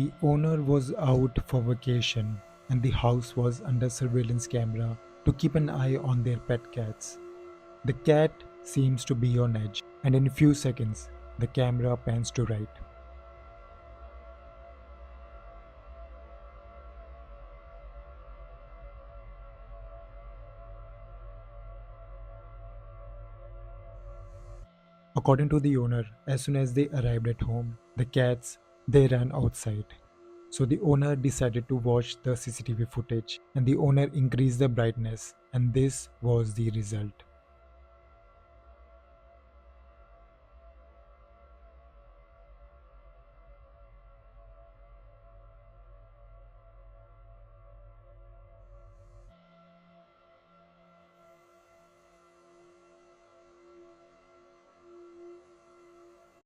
The owner was out for vacation and the house was under surveillance camera to keep an eye on their pet cats. The cat seems to be on edge, and in a few seconds, the camera pans to right. According to the owner, as soon as they arrived at home, the cats they ran outside. So the owner decided to watch the CCTV footage and the owner increased the brightness and this was the result.